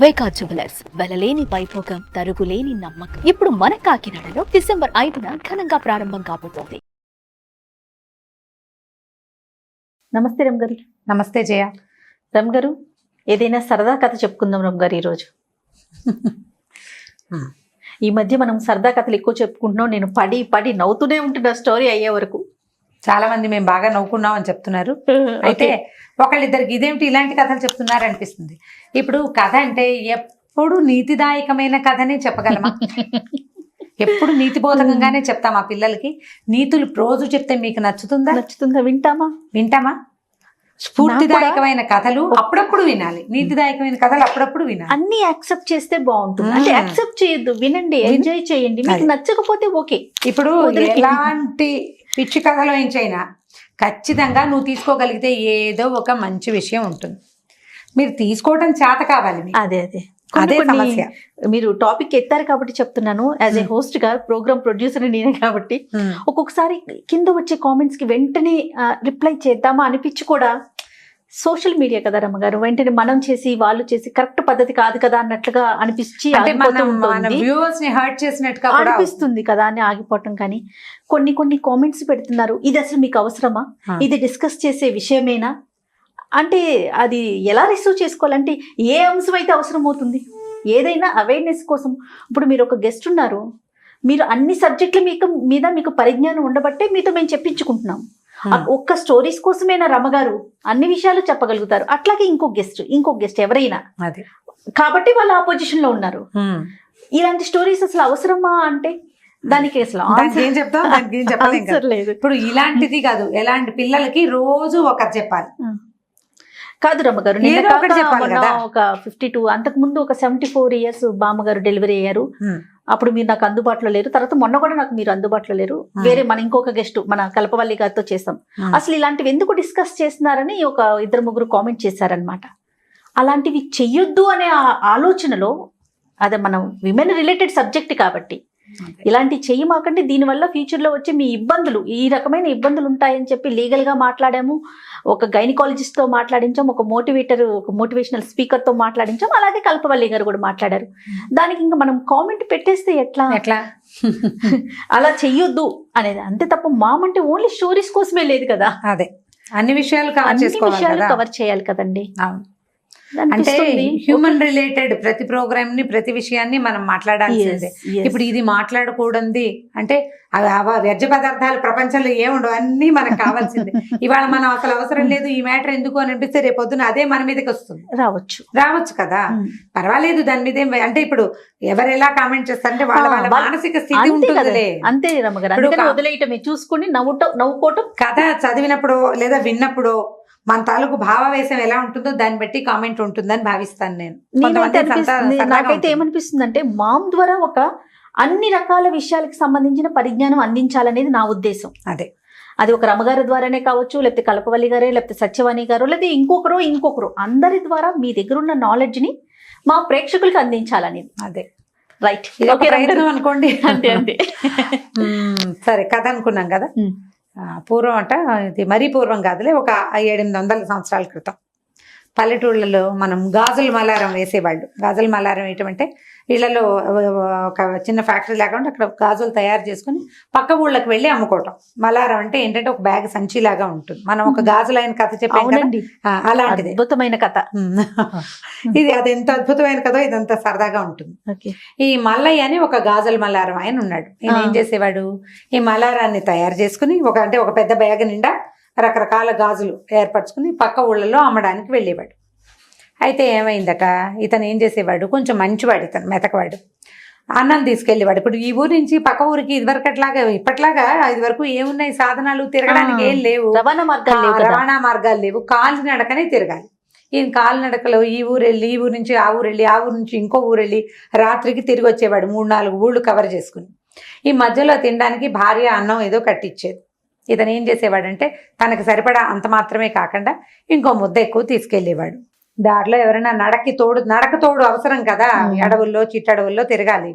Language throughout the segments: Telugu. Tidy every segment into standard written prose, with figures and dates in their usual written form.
వైకా జ్యువెలర్స్ వెలలేని వైభోగం తరుగులేని నమ్మకం. ఇప్పుడు మన కాకినాడలో డిసెంబర్ 5న ఘనంగా ప్రారంభం కాబోతోంది. నమస్తే రమ్ గారు. నమస్తే జయ. రమ్ గారు, ఏదైనా సరదా కథ చెప్పుకుందాం రమ్ గారు ఈరోజు. ఈ మధ్య మనం సరదా కథలు ఎక్కువ చెప్పుకుంటున్నాం. నేను పడి పడి నవ్వుతూనే ఉంటున్నా స్టోరీ అయ్యే వరకు. చాలా మంది మేము బాగా నవ్వుకున్నాం అని చెప్తున్నారు. అయితే ఒకళ్ళిద్దరికి ఇదేమిటి ఇలాంటి కథలు చెప్తున్నారు అనిపిస్తుంది. ఇప్పుడు కథ అంటే ఎప్పుడు నీతిదాయకమైన కథనే చెప్పగలమా? ఎప్పుడు నీతిబోధకంగానే చెప్తాం ఆ పిల్లలకి. నీతులు రోజు చెప్తే మీకు నచ్చుతుందా? వింటామా? స్ఫూర్తిదాయకమైన కథలు అప్పుడప్పుడు వినాలి, నీతిదాయకమైన కథలు అప్పుడప్పుడు వినాలి. అన్ని యాక్సెప్ట్ చేస్తే బాగుంటుంది. అంటే యాక్సెప్ట్ చేయొద్దు, వినండి, ఎంజాయ్ చేయండి. మీకు నచ్చకపోతే ఓకే. ఇప్పుడు ఎలాంటి పిచ్చి కథలో ఏంచైనా ఖచ్చితంగా నువ్వు తీసుకోగలిగితే ఏదో ఒక మంచి విషయం ఉంటుంది. మీరు తీసుకోవటం చేత కావాలి. అదే సమస్య. మీరు టాపిక్ ఎత్తారు కాబట్టి చెప్తున్నాను. యాజ్ ఏ హోస్ట్ గా, ప్రోగ్రామ్ ప్రొడ్యూసర్ నేనే కాబట్టి ఒక్కొక్కసారి కింద వచ్చే కామెంట్స్ కి వెంటనే రిప్లై చేద్దామా అనిపించి కూడా, సోషల్ మీడియా కదా రమ్మగారు, వెంటనే మనం చేసి వాళ్ళు చేసి కరెక్ట్ పద్ధతి కాదు కదా అన్నట్లుగా అనిపించి అనిపిస్తుంది కదా అని ఆగిపోవటం. కానీ కొన్ని కామెంట్స్ పెడుతున్నారు, ఇది అసలు మీకు అవసరమా, ఇది డిస్కస్ చేసే విషయమేనా అంటే అది ఎలా రిసీవ్ చేసుకోవాలంటే ఏ అంశం అయితే అవసరం అవుతుంది. ఏదైనా అవేర్నెస్ కోసం. ఇప్పుడు మీరు ఒక గెస్ట్ ఉన్నారు, మీరు అన్ని సబ్జెక్టుల మీద మీకు పరిజ్ఞానం ఉండబట్టే మీతో మేము చెప్పించుకుంటున్నాం. ఒక్క స్టోరీస్ కోసమేనా రమ్మగారు అన్ని విషయాలు చెప్పగలుగుతారు. అట్లాగే ఇంకో గెస్ట్ ఎవరైనా కాబట్టి వాళ్ళు ఆపోజిషన్ లో ఉన్నారు. ఇలాంటి స్టోరీస్ అసలు అవసరమా అంటే దానికి అసలు ఏం చెప్తాం లేదు. ఇప్పుడు ఇలాంటిది కాదు, ఎలాంటి పిల్లలకి రోజు ఒకటి చెప్పాలి కాదు రమ్మగారు. ఒక 52 అంతకు ముందు ఒక 74 years బామ్మగారు డెలివరీ అయ్యారు. అప్పుడు మీరు నాకు అందుబాటులో లేరు. తర్వాత మొన్న కూడా నాకు మీరు అందుబాటులో లేరు. వేరే మన ఇంకొక గెస్ట్ మన కల్పవల్లి గారితో చేసాం. అసలు ఇలాంటివి ఎందుకు డిస్కస్ చేస్తున్నారని ఒక 2-3 కామెంట్ చేశారనమాట. అలాంటివి చెయ్యొద్దు అనే ఆలోచనలో, అదే మనం విమెన్ రిలేటెడ్ సబ్జెక్ట్ కాబట్టి ఇలాంటి చెయ్యమాకండి. దీనివల్ల ఫ్యూచర్ లో వచ్చే మీ ఇబ్బందులు, ఈ రకమైన ఇబ్బందులు ఉంటాయని చెప్పి లీగల్ గా మాట్లాడాము. ఒక గైనకాలజిస్ట్ తో మాట్లాడించాం, ఒక మోటివేషనల్ స్పీకర్ తో మాట్లాడించాం. అలాగే కల్పవల్లి గారు కూడా మాట్లాడారు. దానికి ఇంకా మనం కామెంట్ పెట్టేస్తే ఎట్లా అలా చెయ్యొద్దు అనేది అంతే తప్ప మామంటే ఓన్లీ స్టోరీస్ కోసమే లేదు కదా. అదే అన్ని విషయాలు కవర్ చేయాలి కదండి. అంటే హ్యూమన్ రిలేటెడ్ ప్రతి ప్రోగ్రామ్ ని, ప్రతి విషయాన్ని మనం మాట్లాడాల్సిందే. ఇప్పుడు ఇది మాట్లాడకూడదు అంటే వ్యర్థ పదార్థాలు ప్రపంచంలో ఏముండవు, అన్ని మనకు కావాల్సిందే. ఇవాళ మనం అసలు అవసరం లేదు ఈ మ్యాటర్ ఎందుకు అని అనిపిస్తే రేపొద్దున అదే మన మీదకి వస్తుంది. రావచ్చు కదా, పర్వాలేదు దాని మీద. అంటే ఇప్పుడు ఎవరు ఎలా కామెంట్ చేస్తారంటే వాళ్ళ మానసిక స్థితి ఉంటుంది. అంతే వదిలేయటమే, చూసుకుని నవ్వుకోవటం. కథ చదివినప్పుడు లేదా విన్నప్పుడు మన తాలూకు భావావేశం ఎలా ఉంటుందో దాన్ని బట్టి కామెంట్ ఉంటుందని భావిస్తాను నేను. నాకైతే ఏమనిపిస్తుంది అంటే మామ్ ద్వారా ఒక అన్ని రకాల విషయాలకు సంబంధించిన పరిజ్ఞానం అందించాలనేది నా ఉద్దేశం. అది ఒక రమగారి ద్వారానే కావచ్చు, లేకపోతే కల్పవల్లి గారే, లేకపోతే సత్యవాణి గారు, లేకపోతే ఇంకొకరు అందరి ద్వారా మీ దగ్గర ఉన్న నాలెడ్జ్ ని మా ప్రేక్షకులకు అందించాలనేది. రైట్ అనుకోండి. అంతే. సరే, కథ అనుకున్నాం కదా. పూర్వం అంట, ఇది మరీ పూర్వం కాదులే, ఒక 700-800 సంవత్సరాల క్రితం పల్లెటూళ్ళలో మనం గాజుల మలారం వేసేవాళ్ళు. గాజుల మలారం ఏంటంటే ఇళ్లలో ఒక చిన్న ఫ్యాక్టరీ లేకుండా అక్కడ గాజులు తయారు చేసుకుని పక్క ఊళ్ళకి వెళ్ళి అమ్ముకోవటం. మలారం అంటే ఏంటంటే ఒక బ్యాగ్ సంచి లాగా ఉంటుంది. మనం ఒక గాజులైన కథ చెప్పాం, అలాంటిది అద్భుతమైన కథ ఇది. అది ఎంత అద్భుతమైన కథ, ఇదంతా సరదాగా ఉంటుంది. ఈ మల్లయ్య అని ఒక గాజుల మలారం ఆయన ఉన్నాడు. ఈయన ఏం చేసేవాడు, ఈ మలారాన్ని తయారు చేసుకుని ఒక పెద్ద బ్యాగ్ నిండా రకరకాల గాజులు ఏర్పరచుకుని పక్క ఊళ్ళలో అమ్మడానికి వెళ్ళేవాడు. అయితే ఏమైందట, ఇతను ఏం చేసేవాడు, కొంచెం మంచివాడు, ఇతను మెతకవాడు. అన్నం తీసుకెళ్ళేవాడు. ఇప్పుడు ఈ ఊరి నుంచి పక్క ఊరికి ఇప్పట్లాగా ఇదివరకు ఏమున్నాయి సాధనాలు, తిరగడానికి ఏం లేవు, రవాణా మార్గాలు లేవు, కాలినడకనే తిరగాలి. ఈయన కాలినడకలో ఈ ఊరు వెళ్ళి, ఈ ఊరు నుంచి ఆ ఊరు వెళ్ళి, ఆ ఊరు నుంచి ఇంకో ఊరు వెళ్ళి రాత్రికి తిరిగి వచ్చేవాడు. 3-4 ఊళ్ళు కవర్ చేసుకుని. ఈ మధ్యలో తినడానికి భార్య అన్నం ఏదో కట్టించేది. ఇతను ఏం చేసేవాడంటే తనకు సరిపడా అంత మాత్రమే కాకుండా ఇంకో ముద్ద ఎక్కువ తీసుకెళ్లేవాడు. దారిలో ఎవరైనా నడక తోడు అవసరం కదా, అడవుల్లో చిట్టడవుల్లో తిరగాలి.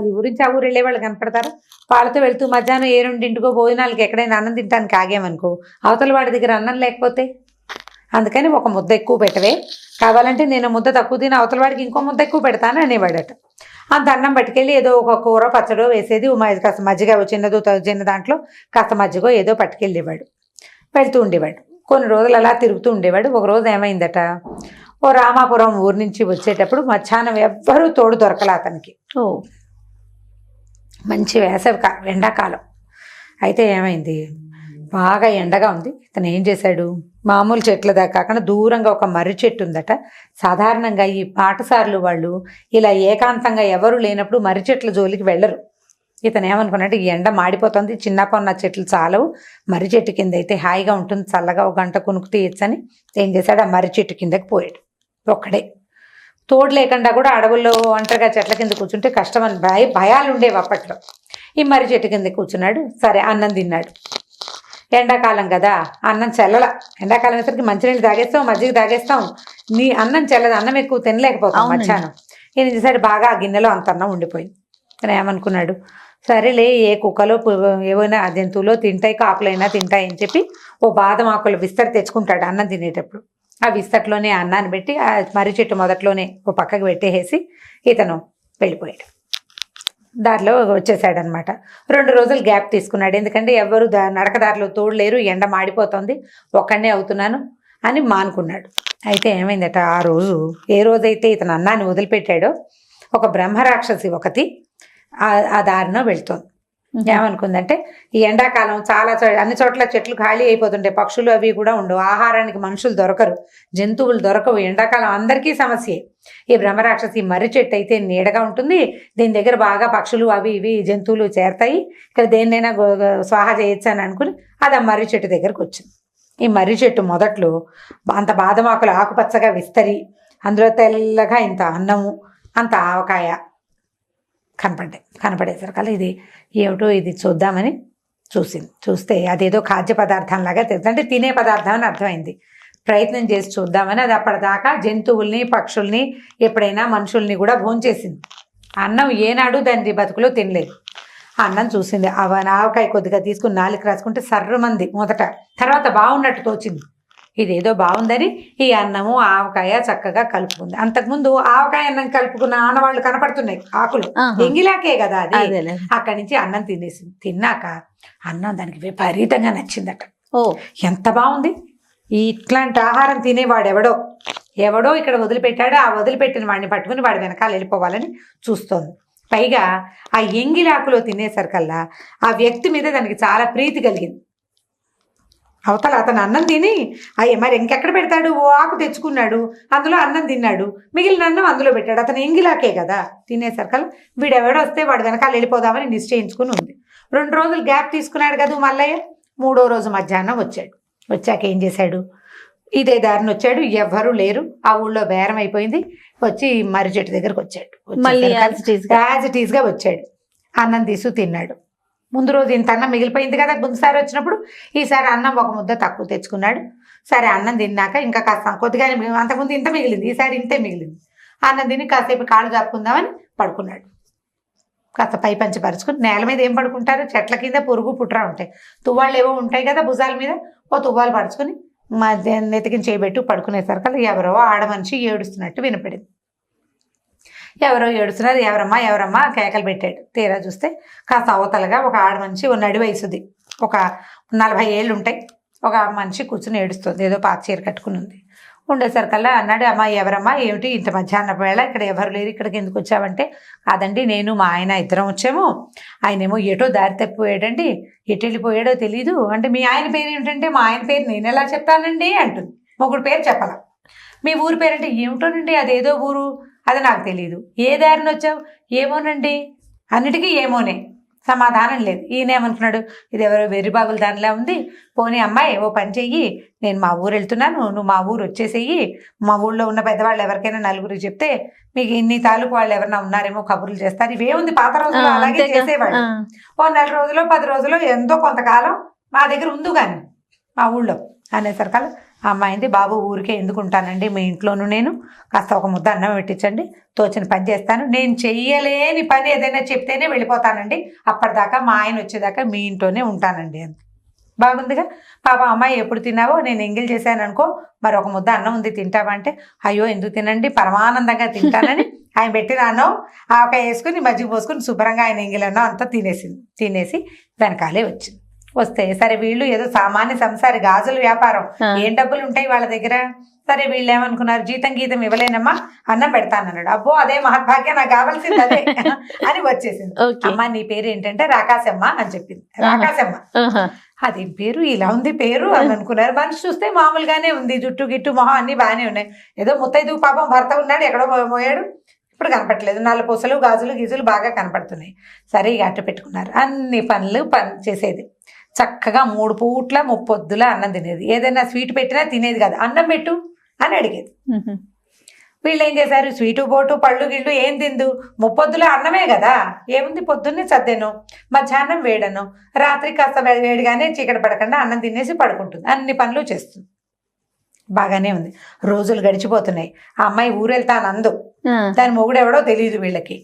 ఈ ఊరించి ఆ ఊరు వెళ్ళే వాళ్ళు కనపడతారు. వాళ్ళతో వెళ్తూ మధ్యాహ్నం 2-2 భోజనాలకి ఎక్కడైనా అన్నం తినడానికి ఆగామనుకో, అవతల వాడి దగ్గర అన్నం లేకపోతే అందుకని ఒక ముద్ద ఎక్కువ పెట్టవే, కావాలంటే నేను ముద్ద తక్కువ తిని అవతల వాడికి ఇంకో ముద్ద ఎక్కువ పెడతాను అనేవాడట. అంత అన్నం పట్టుకెళ్ళి ఏదో ఒక కూర పచ్చడో వేసేది, కాస్త మజ్జిగ చిన్న దాంట్లో కాస్త మజ్జిగో ఏదో పట్టుకెళ్ళేవాడు, వెళ్తూ ఉండేవాడు. కొన్ని రోజులు అలా తిరుగుతూ ఉండేవాడు. ఒక రోజు ఏమైందట, ఓ రామాపురం ఊరు నుంచి వచ్చేటప్పుడు మధ్యాహ్నం ఎవ్వరూ తోడు దొరకలే అతనికి. మంచి ఎండాకాలం అయితే ఏమైంది, బాగా ఎండగా ఉంది. ఇతను ఏం చేశాడు, మామూలు చెట్ల దాకా కాకుండా దూరంగా ఒక మర్రి చెట్టు ఉందట. సాధారణంగా ఈ పాటసారులు వాళ్ళు ఇలా ఏకాంతంగా ఎవరు లేనప్పుడు మర్రి చెట్ల జోలికి వెళ్ళరు. ఇతను ఏమనుకున్నాడు, ఈ ఎండ మాడిపోతుంది, చిన్నపన్న చెట్లు చాలవు, మర్రి చెట్టు కింద అయితే హాయిగా ఉంటుంది, చల్లగా ఒక గంట కొనుక్కు తీయచ్చని ఏం చేశాడు, ఆ మర్రి చెట్టు కిందకి పోయాడు ఒక్కడే. తోడు లేకుండా కూడా అడవుల్లో ఒంటరిగా చెట్ల కింద కూర్చుంటే కష్టం అని భయాలు ఉండేవి అప్పట్లో. ఈ మర్రి చెట్టు కింద కూర్చున్నాడు. సరే అన్నం తిన్నాడు. ఎండాకాలం కదా, అన్నం చెల్లల. ఎండాకాలం వేసరికి మంచినీళ్ళు తాగేస్తాం, మజ్జిగ తాగేస్తాం, నీ అన్నం చెల్లదు, అన్నం ఎక్కువ తినలేకపోతాం మధ్యాహ్నం. ఈయన చేశాడు, బాగా ఆ గిన్నెలో అంత అన్నం ఉండిపోయింది. తను ఏమనుకున్నాడు, సరేలే ఏ కుక్కలో ఏవైనా జంతువులో తింటాయి, కాకులైనా తింటాయి అని చెప్పి ఓ బాదం ఆకుల విస్తరి తెచ్చుకుంటాడు అన్నం తినేటప్పుడు. ఆ విస్తట్లోనే అన్నాన్ని పెట్టి ఆ మర్రి చెట్టు మొదట్లోనే ఓ పక్కకు పెట్టేసి ఇతను వెళ్ళిపోయాడు. దారిలో వచ్చేసాడనమాట. 2 రోజులు గ్యాప్ తీసుకున్నాడు. ఎందుకంటే ఎవరు నడకదారిలో తోడలేరు, ఎండ మాడిపోతుంది, ఒక్కడనే అవుతున్నాను అని మానుకున్నాడు. అయితే ఏమైందట, ఆ రోజు ఏ రోజైతే ఇతను అన్నాన్ని వదిలిపెట్టాడో ఒక బ్రహ్మరాక్షసి ఒకటి ఆ దారిలో వెళ్తోంది. ఏమనుకుందంటే, ఈ ఎండాకాలం చాలా అన్ని చోట్ల చెట్లు ఖాళీ అయిపోతుంటాయి, పక్షులు అవి కూడా ఉండవు, ఆహారానికి మనుషులు దొరకరు, జంతువులు దొరకవు, ఎండాకాలం అందరికీ సమస్యే. ఈ బ్రహ్మరాక్షసి మర్రి చెట్టు అయితే నీడగా ఉంటుంది, దీని దగ్గర బాగా పక్షులు అవి ఇవి జంతువులు చేరతాయి, ఇక్కడ దేన్నైనా స్వాహ చేయొచ్చు అని అనుకుని అది ఆ మర్రి చెట్టు దగ్గరకు వచ్చింది. ఈ మర్రి చెట్టు మొదట్లో అంత బాదమాకులు ఆకుపచ్చగా విస్తరి, అందులో తెల్లగా ఇంత అన్నము, అంత ఆవకాయ కనపడేసరికల్లా ఇది ఏమిటో ఇది చూద్దామని చూస్తే అదేదో ఖాద్య పదార్థంలాగా తెలుసు, అంటే తినే పదార్థం అని అర్థమైంది. ప్రయత్నం చేసి చూద్దామని అది అప్పటిదాకా జంతువుల్ని పక్షుల్ని ఎప్పుడైనా మనుషుల్ని కూడా భోంచేసింది. అన్నం ఏనాడు దాని బతుకులో తినలేదు. అన్నం చూసింది, ఆవకాయ కొద్దిగా తీసుకుని నాలుగు రాసుకుంటే సర్రమంది మొదట, తర్వాత బాగున్నట్టు తోచింది. ఇదేదో బాగుందని ఈ అన్నము ఆవకాయ చక్కగా కలుపుకుంది. అంతకుముందు ఆవకాయ అన్నం కలుపుకున్న ఆనవాళ్ళు కనపడుతున్నాయి ఆకులు, ఎంగిలాకే కదా అది. అక్కడి నుంచి అన్నం తినేసింది. తిన్నాక అన్నం దానికి విపరీతంగా నచ్చిందట. ఎంత బాగుంది, ఇట్లాంటి ఆహారం తినేవాడు ఎవడో ఇక్కడ వదిలిపెట్టాడు, ఆ వదిలిపెట్టిన వాడిని పట్టుకుని వాడి వెనకాల వెళ్ళిపోవాలని చూస్తోంది. పైగా ఆ ఎంగిలాకులో తినేసరికల్లా ఆ వ్యక్తి మీద దానికి చాలా ప్రీతి కలిగింది. అవతల అతను అన్నం తిని మరి ఇంకెక్కడ పెడతాడు, ఓ ఆకు తెచ్చుకున్నాడు, అందులో అన్నం తిన్నాడు, మిగిలిన అన్నం అందులో పెట్టాడు. అతను ఎంగిలాకే కదా తినేసరికల్లా వీడెవడో వస్తే వాడు వెనకాల వెళ్ళిపోదామని నిశ్చయించుకుని ఉంది. 2 రోజులు గ్యాప్ తీసుకున్నాడు కదా మల్లయ్య. 3వ రోజు మధ్యాహ్నం వచ్చాడు. వచ్చాక ఏం చేశాడు, ఇదే దారిని వచ్చాడు, ఎవ్వరూ లేరు, ఆ ఊళ్ళో బేరం అయిపోయింది. వచ్చి మర్రి చెట్టు దగ్గరకు వచ్చాడు. యాజ్ ఇట్ ఈస్గా వచ్చాడు. అన్నం తీసు తిన్నాడు. ముందు రోజు ఇంత అన్నం మిగిలిపోయింది కదా ముందుసారి వచ్చినప్పుడు, ఈసారి అన్నం ఒక ముద్ద తక్కువ తెచ్చుకున్నాడు. సరే అన్నం తిన్నాక ఇంకా కాస్త కొద్దిగా, అంతకుముందు ఇంత మిగిలింది, ఈసారి ఇంతే మిగిలింది. అన్నం తిని కాసేపు కాళ్ళు చాపుకుందామని పడుకున్నాడు. కాస్త పై పంచి పరుచుకుని, నేల మీద ఏం పడుకుంటారు, చెట్ల కింద పురుగు పుట్రా ఉంటాయి, తువ్వాళ్ళు ఏవో ఉంటాయి కదా భుజాల మీద, ఓ తువ్వాలు పరుచుకుని నెతికిని చేయబెట్టు పడుకునేసరికి ఎవరో ఆడ మనిషి ఏడుస్తున్నట్టు వినపడింది. ఎవరో ఏడుస్తున్నారు, ఎవరమ్మా కేకలు పెట్టాడు. తీరా చూస్తే కాస్త అవతలగా ఒక ఆడ మనిషి, ఓ నడి వయసుది, ఒక 40 ఏళ్ళు ఉంటాయి, ఒక మనిషి కూర్చుని ఏడుస్తుంది, ఏదో పాత చీర కట్టుకుని ఉంది. ఉండేసరికల్లా అన్నాడు, అమ్మ ఎవరమ్మా, ఏమిటి ఇంత మధ్యాహ్నం వేళ ఇక్కడ ఎవరు లేరు, ఇక్కడికి ఎందుకు వచ్చావంటే, కాదండి నేను మా ఆయన ఇద్దరం వచ్చాము, ఆయనేమో ఎటో దారి తప్పిపోయాడండి, ఎటు వెళ్ళిపోయాడో తెలీదు అంటే, మీ ఆయన పేరు ఏమిటంటే, మా ఆయన పేరు నేను ఎలా చెప్తానండి అంటుంది. మొగుడు పేరు చెప్పాల. మీ ఊరు పేరంటే, ఏమిటోనండి అదేదో ఊరు, అది నాకు తెలియదు. ఏ దారిని వచ్చావు, ఏమోనండి, అన్నిటికీ ఏమోనే, సమాధానం లేదు. ఈయనేమనుకున్నాడు, ఇది ఎవరో వెర్రిబాగుల దానిలా ఉంది, పోనీ అమ్మాయి ఓ పని చెయ్యి, నేను మా ఊరు వెళ్తున్నాను, నువ్వు మా ఊరు వచ్చేసేయి, మా ఊళ్ళో ఉన్న పెద్దవాళ్ళు ఎవరికైనా నలుగురికి చెప్తే మీకు ఇన్ని తాలూకు వాళ్ళు ఎవరైనా ఉన్నారేమో కబుర్లు చేస్తారు. ఇవేముంది, పాత రోజుల్లో అలాగే చేసేవాళ్ళు. ఓ 4 రోజులో 10 రోజులో ఎంతో కొంతకాలం మా దగ్గర ఉందు కానీ మా ఊళ్ళో అనేసరికల్లా అమ్మాయింది, బాబు ఊరికే ఎందుకుంటానండి, మీ ఇంట్లోనూ నేను కాస్త ఒక ముద్ద అన్నం పెట్టించండి, తోచిన పని చేస్తాను, నేను చెయ్యలేని పని ఏదైనా చెప్తేనే వెళ్ళిపోతానండి, అప్పటిదాకా మా ఆయన వచ్చేదాకా మీ ఇంట్లోనే ఉంటానండి అని. బాగుందిగా. పాప అమ్మాయి ఎప్పుడు తిన్నావో, నేను ఎంగిల్ చేశాను అనుకో, మరి ఒక ముద్ద అన్నం ఉంది తింటావా అంటే, అయ్యో ఎందుకు తినండి, పరమానందంగా తింటానని ఆయన పెట్టిన అన్నం ఆవకాయ వేసుకుని మజ్జిగ పోసుకుని శుభ్రంగా ఆయన ఎంగిల్ అన్నం అంతా తినేసి వెనకాలే వచ్చింది. వస్తే సరే వీళ్ళు ఏదో సామాన్య సంసారి, గాజుల వ్యాపారం, ఏం డబ్బులు ఉంటాయి వాళ్ళ దగ్గర. సరే వీళ్ళు ఏమనుకున్నారు, జీతం గీతం ఇవ్వలేనమ్మా, అన్నం పెడతానన్నాడు. అబ్బో అదే మహద్భాగ్యం, నాకు కావాల్సింది అదే అని వచ్చేసింది. అమ్మ నీ పేరు ఏంటంటే రాకాశమ్మ అని చెప్పింది. రాకాశమ్మ, అదేం పేరు, ఇలా ఉంది పేరు అని అనుకున్నారు. మనిషి చూస్తే మామూలుగానే ఉంది, జుట్టు గిట్టు మొహం అన్ని బాగానే ఉన్నాయి. ఏదో ముత్తైదు పాపం భర్త ఉన్నాడు, ఎక్కడో పోయాడు, ఇప్పుడు కనపట్లేదు. నల్ల పూసలు గాజులు గీజులు బాగా కనపడుతున్నాయి. సరే ఇక అట్ట పెట్టుకున్నారు. అన్ని పనులు చేసేది చక్కగా. 3 పూట్ల 3 పొద్దుల అన్నం తినేది. ఏదైనా స్వీట్ పెట్టినా తినేది కాదు, అన్నం పెట్టు అని అడిగేది. వీళ్ళు ఏం చేశారు, స్వీటు బోటు పళ్ళు గిళ్ళు ఏం తిందు, 3 పొద్దుల అన్నమే కదా, ఏముంది పొద్దున్నే సర్దెను, మధ్యాహ్నం వేడను, రాత్రి కాస్త వేడిగానే చీకటి పడకుండా అన్నం తినేసి పడుకుంటుంది. అన్ని పనులు చేస్తుంది. బాగానే ఉంది. రోజులు గడిచిపోతున్నాయి. ఆ అమ్మాయి ఊరెళ్తానందు, దాని మొగుడెవడో తెలియదు వీళ్ళకి.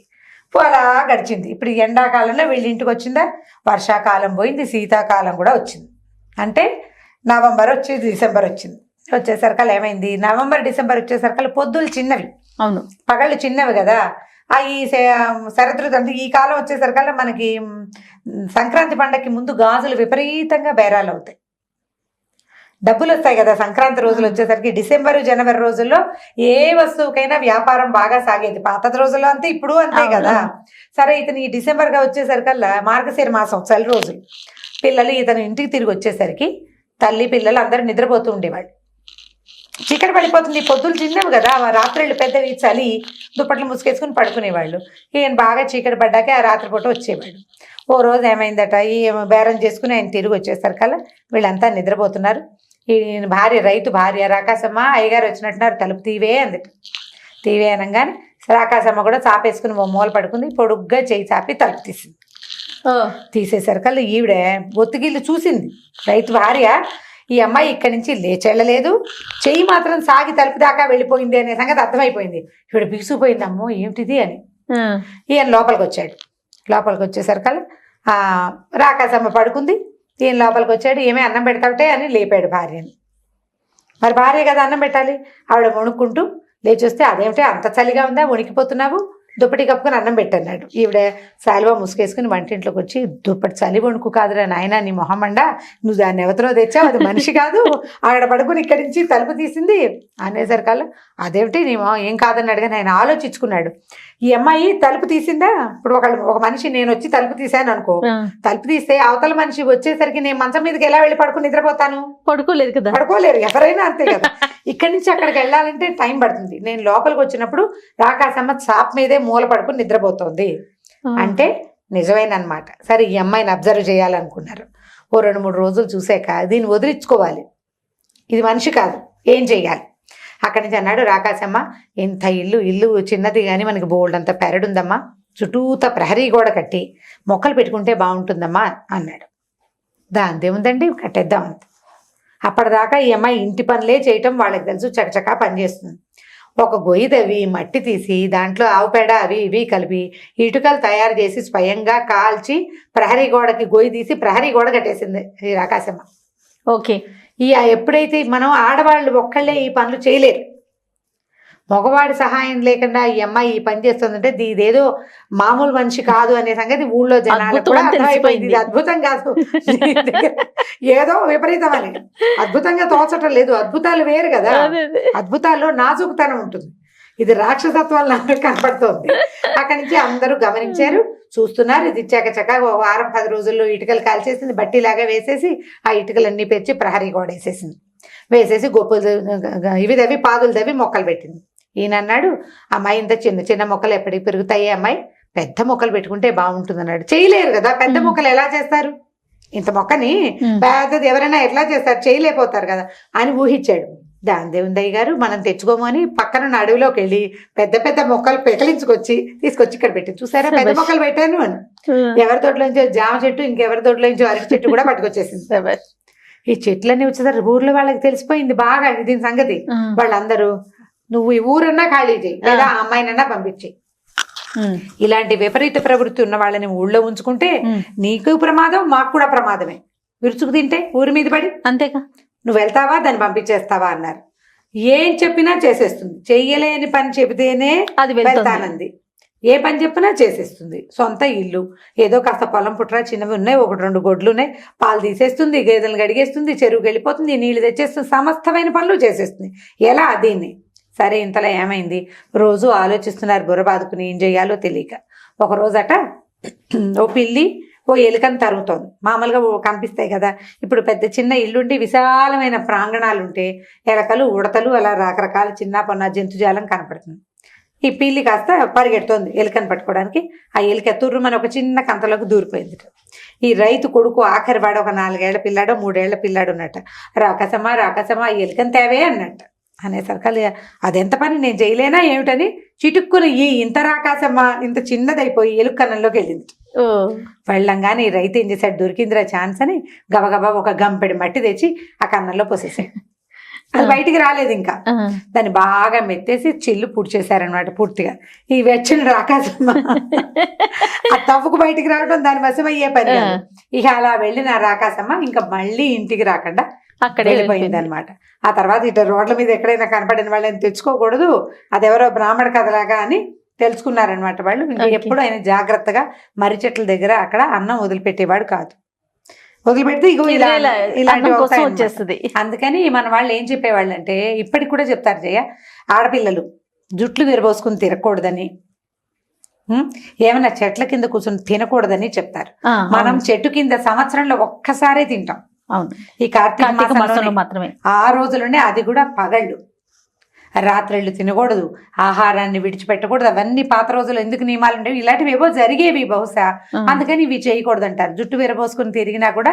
అలా గడిచింది. ఇప్పుడు ఎండాకాలంలో వీళ్ళ ఇంటికి వచ్చిందా, వర్షాకాలం పోయింది, శీతాకాలం కూడా వచ్చింది. అంటే నవంబర్ వచ్చి డిసెంబర్ వచ్చింది. వచ్చేసరికల్ ఏమైంది, నవంబర్ డిసెంబర్ వచ్చేసరికల్ పొద్దులు చిన్నవి, అవును పగళ్ళు చిన్నవి కదా. ఈ శరదృతు అంటే ఈ కాలం వచ్చేసరికల్లా మనకి సంక్రాంతి పండగకి ముందు గాజులు విపరీతంగా బేరాలు అవుతాయి, డబ్బులు వస్తాయి కదా. సంక్రాంతి రోజులు వచ్చేసరికి డిసెంబరు జనవరి రోజుల్లో ఏ వస్తువుకైనా వ్యాపారం బాగా సాగేది. పాత రోజుల్లో అంతే, ఇప్పుడు అంతే కదా. సరే ఇతను ఈ డిసెంబర్గా వచ్చేసరికల్లా మార్గశిర మాసం చలి రోజులు, పిల్లలు ఇతను ఇంటికి తిరిగి వచ్చేసరికి తల్లి పిల్లలు అందరూ నిద్రపోతూ ఉండేవాళ్ళు. చీకటి పడిపోతుంది, పొద్దులు చిన్నవి కదా, రాత్రిళ్ళు పెద్దవి, చలి, దుప్పట్లు ముసుకేసుకుని పడుకునేవాళ్ళు. ఈయన బాగా చీకటి పడ్డాకే ఆ రాత్రిపూట వచ్చేవాళ్ళు. ఓ రోజు ఏమైందట, ఈ బేరం చేసుకుని ఆయన తిరిగి వచ్చేసరికల్లా వీళ్ళంతా నిద్రపోతున్నారు. ఈయన భార్య, రైతు భార్య రాకాశమ్మ, అయ్యగారు వచ్చినట్టున్నారు, తలుపు తీవే అందుకు. తీవే అనగానే రాకాశమ్మ కూడా చాపేసుకుని మూల పడుకుంది. పొడుగ్గా చేయి చాపి తలుపు తీసింది. తీసేసరికల్లా ఈవిడ ఒత్తిగిల్లు చూసింది. రైతు భార్య, ఈ అమ్మాయి ఇక్కడి నుంచి లేచెళ్ళలేదు, చెయ్యి మాత్రం సాగి తలుపు దాకా వెళ్ళిపోయింది అనే సంగతి అర్థమైపోయింది. ఈవిడ బిగుసిపోయింది, అమ్మో ఏమిటిది అని. ఈయన లోపలికి వచ్చాడు. లోపలికి వచ్చేసరికల్లా రాకాశమ్మ పడుకుంది. ఈయన లోపలికి వచ్చాడు. ఏమే అన్నం పెడతావుటే అని లేపాడు భార్యని. మరి భార్య కదా అన్నం పెట్టాలి. ఆవిడ వణుక్కుంటూ లేచొస్తే, అదేమిటే అంత చలిగా ఉందా, వణికిపోతున్నావు, దుప్పటి కప్పుకొని అన్నం పెట్టన్నాడు. ఈవిడ శాలువా ముసుకేసుకుని వంటింట్లోకి వచ్చి, దుప్పటి చలి వణుకు కాదురా నాయన నీ మొహమండా, నువ్వు దాన్ని ఎవరితో తెచ్చావు, అది మనిషి కాదు, ఆవిడ పడుకుని ఇక్కడి నుంచి తలుపు తీసింది అనేసరికల్లా, అదేమిటి నీ మొహం ఏం కాదన్నాడు. కానీ ఆయన ఆలోచించుకున్నాడు, ఈ అమ్మాయి తలుపు తీసిందా, ఇప్పుడు ఒక మనిషి నేను వచ్చి తలుపు తీసాను అనుకో, తలుపు తీస్తే అవతల మనిషి వచ్చేసరికి నేను మంచం మీదకి ఎలా వెళ్ళి పడుకుని నిద్రపోతాను, పడుకోలేదు కదా, పడుకోలేరు ఎవరైనా అంతే కదా. ఇక్కడి నుంచి అక్కడికి వెళ్ళాలంటే టైం పడుతుంది. నేను లోపలికి వచ్చినప్పుడు రాకాశమ్మ చాప్ మీదే మూల పడుకుని నిద్రపోతుంది అంటే నిజమేనమాట. సరే ఈ అమ్మాయిని అబ్జర్వ్ చేయాలనుకున్నారు. ఓ 2-3 రోజులు చూసాక దీన్ని వదిలించుకోవాలి, ఇది మనిషి కాదు, ఏం చెయ్యాలి. అక్కడి నుంచి అన్నాడు, రాకాశమ్మ ఇంత ఇల్లు చిన్నది కానీ మనకి బోల్డ్ అంత పెరడుందమ్మా, చుట్టూత ప్రహరీ గోడ కట్టి మొక్కలు పెట్టుకుంటే బాగుంటుందమ్మా అన్నాడు. దాందేముందండి, కట్టేద్దామంత. అప్పటిదాకా ఈ అమ్మాయి ఇంటి పనులే చేయటం వాళ్ళకి తెలుసు, చకచకా పనిచేస్తుంది. ఒక గొయ్యి తవ్వి మట్టి తీసి దాంట్లో ఆవు పేడ అవి ఇవి కలిపి ఇటుకలు తయారు చేసి స్వయంగా కాల్చి ప్రహరీ గోడకి గొయ్యి తీసి ప్రహరీ గోడ కట్టేసింది ఈ రాకాశమ్మ. ఓకే, ఎప్పుడైతే మనం ఆడవాళ్ళు ఒక్కళ్ళే ఈ పనులు చేయలేరు, మగవాడి సహాయం లేకుండా ఈ అమ్మాయి ఈ పని చేస్తుందంటే ఇదేదో మామూలు మనిషి కాదు అనే సంగతి ఊళ్ళో జనాలకు కూడా అర్థమైపోయింది. ఇది అద్భుతం కాదు, ఏదో విపరీతం అని. అద్భుతంగా తోచటం లేదు, అద్భుతాలు వేరు కదా, అద్భుతాల్లో నాజుకుతనం ఉంటుంది, ఇది రాక్షసత్వం నాకు కనపడుతోంది. అక్కడి నుంచి అందరూ గమనించారు, చూస్తున్నారు. ఇది చకచక 1-10 రోజుల్లో ఇటుకలు కాల్చేసింది, బట్టిలాగా వేసేసి ఆ ఇటుకలన్నీ పెంచి ప్రహరీ గోడ వేసేసి గొప్పలు ఇవి దవి పాదులు దవి మొక్కలు పెట్టింది. ఈయన అన్నాడు, అమ్మాయి ఇంత చిన్న చిన్న మొక్కలు ఎప్పటికి పెరుగుతాయి, అమ్మాయి పెద్ద మొక్కలు పెట్టుకుంటే బాగుంటుంది అన్నాడు. చేయలేరు కదా, పెద్ద మొక్కలు ఎలా చేస్తారు, ఇంత మొక్కని పెద్దది ఎవరైనా ఎట్లా చేస్తారు, చేయలేకపోతారు కదా అని ఊహించాడు. దాందేవుందయ్య గారు మనం తెచ్చుకోమని పక్కన అడవిలోకి వెళ్ళి పెద్ద మొక్కలు తీసుకొచ్చి ఇక్కడ పెట్టి, చూసారా పెద్ద మొక్కలు పెట్టాను అని. ఎవరి తోటలోంచో జామ చెట్టు, ఇంకెవరి తోటలోంచో అరటి చెట్టు కూడా పట్టుకొచ్చేసింది. ఈ చెట్లన్నీ వచ్చేసరికి ఊర్లో వాళ్ళకి తెలిసిపోయింది బాగా దీని సంగతి. వాళ్ళందరూ నువ్వు ఈ ఊరన్నా ఖాళీ చేయి, లేదా ఆ అమ్మాయినన్నా పంపించేయి, ఇలాంటి విపరీత ప్రవృత్తి ఉన్న వాళ్ళని ఊళ్ళో ఉంచుకుంటే నీకు ప్రమాదం, మాకు కూడా ప్రమాదమే. విరుచుకు తింటే ఊరి మీద పడి అంతేగా. నువ్వు వెళ్తావా దాన్ని పంపించేస్తావా అన్నారు. ఏం చెప్పినా చేసేస్తుంది. చెయ్యలేని పని చెబితేనే అది వెళ్తుంది. వెళ్తానంది. ఏ పని చెప్పినా చేసేస్తుంది. సొంత ఇల్లు, ఏదో కాస్త పొలం పుట్రా చిన్నవి ఉన్నాయి, 1-2 గొడ్లు ఉన్నాయి, పాలు తీసేస్తుంది, గేదెలు గడిగేస్తుంది, చెరువుకి వెళ్ళిపోతుంది, నీళ్లు తెచ్చేస్తుంది, సమస్తమైన పనులు చేసేస్తుంది. ఎలా దీన్ని? సరే ఇంతలో ఏమైంది, రోజు ఆలోచిస్తున్నారు బుర్ర బాదుకుని ఏం చేయాలో తెలియక. ఒక రోజట ఓ పిల్లి ఓ ఎలుకని తరుగుతోంది. మామూలుగా కనిపిస్తాయి కదా, ఇప్పుడు పెద్ద చిన్న ఇల్లుండి విశాలమైన ప్రాంగణాలు ఉంటే ఎలకలు, ఉడతలు అలా రకరకాల చిన్న పొన్న జంతుజాలం కనపడుతుంది. ఈ పిల్లి కాస్త పరిగెడుతోంది ఎలుకని పట్టుకోవడానికి. ఆ ఎలుక తుర్రుమని ఒక చిన్న కంతలోకి దూరిపోయింది. ఈ రైతు కొడుకు ఆఖరి వాడు ఒక 4 ఏళ్ల పిల్లాడో 3 ఏళ్ల పిల్లాడు ఉన్నట్ట. రాకసమా రాకసమా ఎలుకని తేవే అన్నట్ట. అనేసరికి అదెంత పని, నేను చేయలేనా ఏమిటని చిటుక్కుని ఇంత రాకాసమ్మ ఇంత చిన్నదైపోయి ఎలుక కన్నంలోకి వెళ్ళింది. వెళ్ళంగానే ఈ రైతు ఏం చేశాడు, దొరికిందిరా ఛాన్స్ అని గబగబా ఒక గంపెడి మట్టి తెచ్చి ఆ కన్నంలో పోసేసాడు. అది బయటికి రాలేదు. ఇంకా దాన్ని బాగా మెత్తేసి చిల్లు పూడ్చేశారనమాట పూర్తిగా. ఈ వెచ్చని రాకాసమ్మ ఆ తవ్వుకు బయటికి రావడం దాని వశం అయ్యే పని కాదు. ఇక అలా వెళ్ళిన రాకాసమ్మ ఇంకా మళ్ళీ ఇంటికి రాకుండా అక్కడ వెళ్ళిపోయింది అనమాట. ఆ తర్వాత ఇటు రోడ్ల మీద ఎక్కడైనా కనపడిన వాళ్ళని తెచ్చుకోకూడదు, అదెవరో బ్రాహ్మణ కథలాగా అని తెలుసుకున్నారనమాట వాళ్ళు. ఇంకా ఎప్పుడు ఆయన జాగ్రత్తగా మర్రి చెట్ల దగ్గర అక్కడ అన్నం వదిలిపెట్టేవాడు కాదు. వదిలిపెడితే ఇగో ఇలాంటి వచ్చేస్తుంది. అందుకని మన వాళ్ళు ఏం చెప్పేవాళ్ళు అంటే, ఇప్పటికి కూడా చెప్తారు జయ, ఆడపిల్లలు జుట్లు విరబోసుకుని తిరగకూడదని, ఏమైనా చెట్ల కింద కూర్చొని తినకూడదని చెప్తారు. మనం చెట్టు కింద సంవత్సరంలో ఒక్కసారే తింటాం. అవును, ఈ కార్తీక మాసంలో మాత్రమే. ఆ రోజులోనే, అది కూడా పగళ్ళు. రాత్రిళ్ళు తినకూడదు, ఆహారాన్ని విడిచిపెట్టకూడదు. అవన్నీ పాత రోజులు ఎందుకు నియమాలు ఉండేవి, ఇలాంటివి ఏవో జరిగేవి బహుశా, అందుకని ఇవి చేయకూడదు అంటారు. జుట్టు విరబోసుకుని తిరిగినా కూడా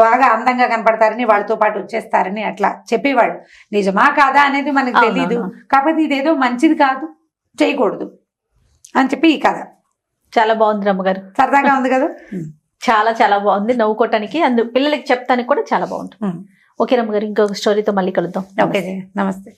బాగా అందంగా కనపడతారని, వాళ్ళతో పాటు వచ్చేస్తారని అట్లా చెప్పేవాళ్ళు. నిజమా కాదా అనేది మనకు తెలీదు, కాకపోతే ఇదేదో మంచిది కాదు, చేయకూడదు అని చెప్పి ఈ కథ. చాలా బాగుంది రమ్మగారు, సరదాగా ఉంది కదా. చాలా చాలా బాగుంది, నవ్వుకోవటానికి, పిల్లలకి చెప్తానికి కూడా చాలా బాగుంటుంది. ఓకే రమ్మగారు, ఇంకొక స్టోరీతో మళ్ళీ కలుద్దాం. ఓకే, నమస్తే.